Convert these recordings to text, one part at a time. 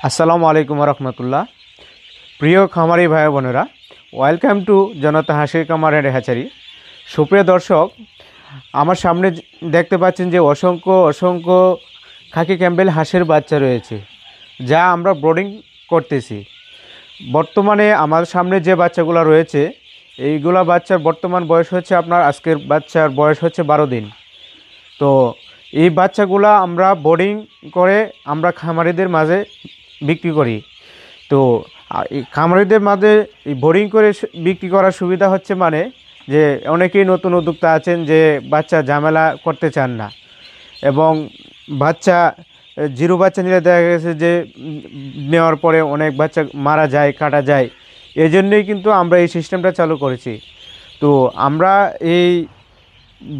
আসসালামু আলাইকুম রহমতুল্লাহ। প্রিয় খামারি ভাই বোনেরা, ওয়েলকাম টু জনতা হাসির কামার এন্ড হ্যাচারি। সুপ্রিয় দর্শক, আমার সামনে দেখতে পাচ্ছেন যে অসংখ্য অসংখ্য খাকি ক্যাম্বেল হাঁসের বাচ্চা রয়েছে, যা আমরা ব্রডিং করতেছি। বর্তমানে আমার সামনে যে বাচ্চাগুলো রয়েছে, এইগুলা বাচ্চার বর্তমান বয়স হচ্ছে আপনার, আজকের বাচ্চার বয়স হচ্ছে 12 দিন। তো এই বাচ্চাগুলা আমরা বোর্ডিং করে আমরা খামারিদের মাঝে বিক্রি করি। তো এই খামারিদের মাঝে এই বোর্ডিং করে বিক্রি করার সুবিধা হচ্ছে মানে যে অনেকেই নতুন উদ্যোক্তা আছেন যে বাচ্চা ঝামেলা করতে চান না, এবং বাচ্চা জিরো বাচ্চা নিলে দেখা গেছে যে নেওয়ার পরে অনেক বাচ্চা মারা যায়, কাটা যায়। এই জন্যই কিন্তু আমরা এই সিস্টেমটা চালু করেছি। তো আমরা এই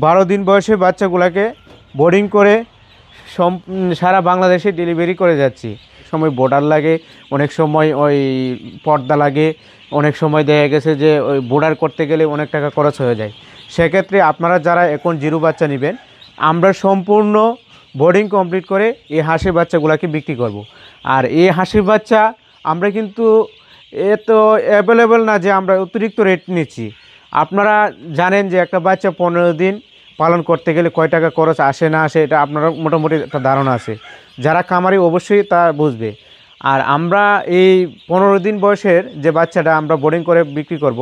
12 দিন বয়সে বাচ্চাগুলোকে বোর্ডিং করে সারা বাংলাদেশে ডেলিভারি করে যাচ্ছি। সময় বর্ডার লাগে, অনেক সময় ওই পর্দা লাগে, অনেক সময় দেখা গেছে যে ওই বর্ডার করতে গেলে অনেক টাকা খরচ হয়ে যায়। সেক্ষেত্রে আপনারা যারা এখন জিরো বাচ্চা নেবেন, আমরা সম্পূর্ণ বোর্ডিং কমপ্লিট করে এই হাঁসের বাচ্চাগুলোকে বিক্রি করব। আর এই হাঁসের বাচ্চা আমরা কিন্তু এত অ্যাভেলেবেল না যে আমরা অতিরিক্ত রেট নিচ্ছি। আপনারা জানেন যে একটা বাচ্চা 15 দিন পালন করতে গেলে কয় টাকা খরচ আসে না আসে, এটা আপনারা মোটামুটি একটা ধারণা আছে। যারা খামারি অবশ্যই তা বুঝবে। আর আমরা এই 15 দিন বয়সের যে বাচ্চাটা আমরা বোর্ডিং করে বিক্রি করব,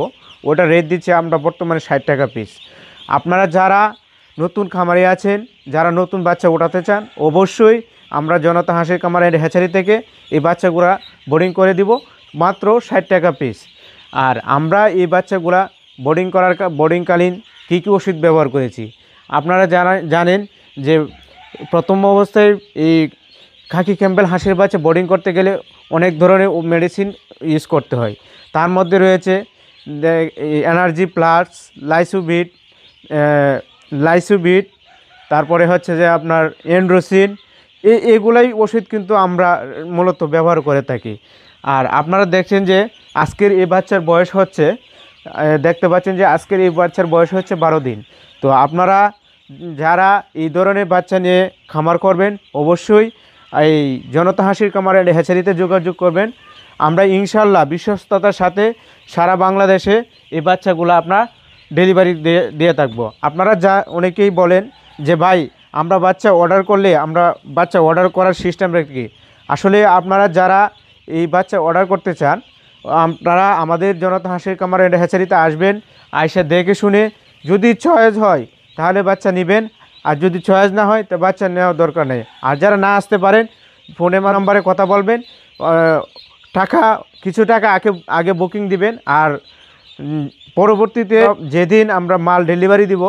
ওটা রেট দিচ্ছি আমরা বর্তমানে 60 টাকা পিস। আপনারা যারা নতুন খামারি আছেন, যারা নতুন বাচ্চা ওঠাতে চান, অবশ্যই আমরা জনতা হাঁসের কামার এন্ড হ্যাচারি থেকে এই বাচ্চাগুলা বোর্ডিং করে দিব মাত্র 60 টাকা পিস। আর আমরা এই বাচ্চাগুলা বোর্ডিংকালীন কী কী ওষুধ ব্যবহার করেছি আপনারা জানেন যে প্রথম অবস্থায় এই খাকি ক্যাম্বেল হাঁসের বাচ্চা বোর্ডিং করতে গেলে অনেক ধরনের মেডিসিন ইউজ করতে হয়। তার মধ্যে রয়েছে এনার্জি প্লাস, লাইসোবিট, তারপরে হচ্ছে যে আপনার এন্ড্রোসিন। এগুলাই ওষুধ কিন্তু আমরা মূলত ব্যবহার করে থাকি। আর আপনারা দেখছেন যে আজকের এই বাচ্চার বয়স হচ্ছে, দেখতে পাচ্ছেন যে আজকের এই বাচ্চার বয়স হচ্ছে 12 দিন। তো আপনারা যারা এই ধরনের বাচ্চা নিয়ে খামার করবেন, অবশ্যই এই জনতা হাসির কামার এন্ড হ্যাচারিতে যোগাযোগ করবেন। আমরা ইনশাল্লাহ বিশ্বস্ততার সাথে সারা বাংলাদেশে এই বাচ্চাগুলো আপনার ডেলিভারি দিয়ে থাকবো। আপনারা অনেকেই বলেন যে ভাই, আমরা বাচ্চা অর্ডার করলে আমরা বাচ্চা অর্ডার করার সিস্টেমটা কি? আসলে আপনারা যারা এই বাচ্চা অর্ডার করতে চান, আপনারা আমাদের জনতা হাঁসের কামার এন্ড হ্যাচারিতে আসবেন। আইসা দেখে শুনে যদি চয়েস হয় তাহলে বাচ্চা নেবেন, আর যদি চয়েস না হয় তো বাচ্চা নেওয়ার দরকার নেই। আর যারা না আসতে পারেন, ফোনে নাম্বারে কথা বলবেন, কিছু টাকা আগে বুকিং দিবেন। আর পরবর্তীতে যেদিন আমরা মাল ডেলিভারি দিব,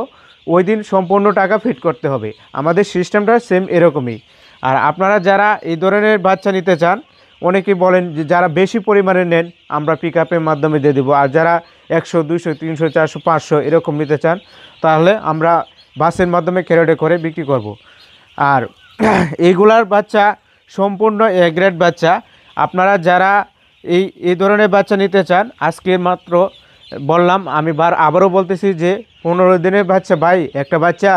ওই দিন সম্পূর্ণ টাকা ফিট করতে হবে। আমাদের সিস্টেমটা সেম এরকমই। আর আপনারা যারা এই ধরনের বাচ্চা নিতে চান, অনেকেই বলেন যে যারা বেশি পরিমাণে নেন আমরা পিক আপের মাধ্যমে দিয়ে দেবো। আর যারা 100, 200, 300, 400, 500 এরকম নিতে চান, তাহলে আমরা বাসের মাধ্যমে ক্যারেটে করে বিক্রি করব। আর এইগুলার বাচ্চা সম্পূর্ণ এ গ্রেড বাচ্চা। আপনারা যারা এই ধরনের বাচ্চা নিতে চান, আজকে মাত্র বললাম, আমি আবারও বলতেছি যে 15 দিনের বাচ্চা ভাই, একটা বাচ্চা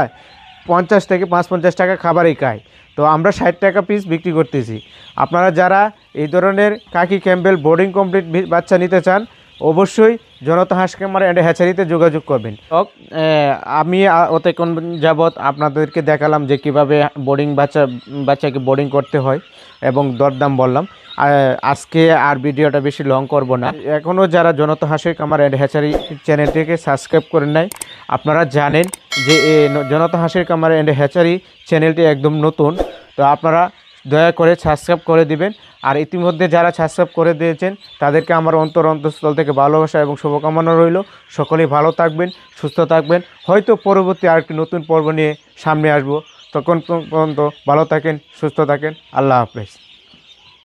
50 থেকে 55 টাকা খাবারই খায়। তো আমরা 60 টাকা পিস বিক্রি করতেছি। আপনারা যারা এই ধরনের কাকি ক্যাম্বেল বোর্ডিং কমপ্লিট বাচ্চা নিতে চান, অবশ্যই জনতা হাঁস কামার এন্ড হ্যাচারিতে যোগাযোগ করবেন। আমি অতক্ষণ যাবৎ আপনাদেরকে দেখালাম যে কীভাবে বাচ্চাকে বোর্ডিং করতে হয় এবং দরদাম বললাম। আজকে আর ভিডিওটা বেশি লং করব না। এখনও যারা জনতা হাঁসের কামার এন্ড হ্যাচারি চ্যানেলটিকে সাবস্ক্রাইব করেন নাই, আপনারা জানেন যে জনতা হাঁসের কামার এন্ড হ্যাচারি চ্যানেলটি একদম নতুন। তো আপনারা দয়া করে সাবস্ক্রাইব করে দিবেন। আর ইতিমধ্যে যারা সাবস্ক্রাইব করে দিয়েছেন তাদেরকে আমার অন্তঃস্থল থেকে ভালোবাসা এবং শুভকামনা রইল। সকলেই ভালো থাকবেন, সুস্থ থাকবেন। হয়তো পরবর্তী আরেকটি নতুন পর্ব নিয়ে সামনে আসবো। তখন পর্যন্ত ভালো থাকেন, সুস্থ থাকেন। আল্লাহ হাফেজ।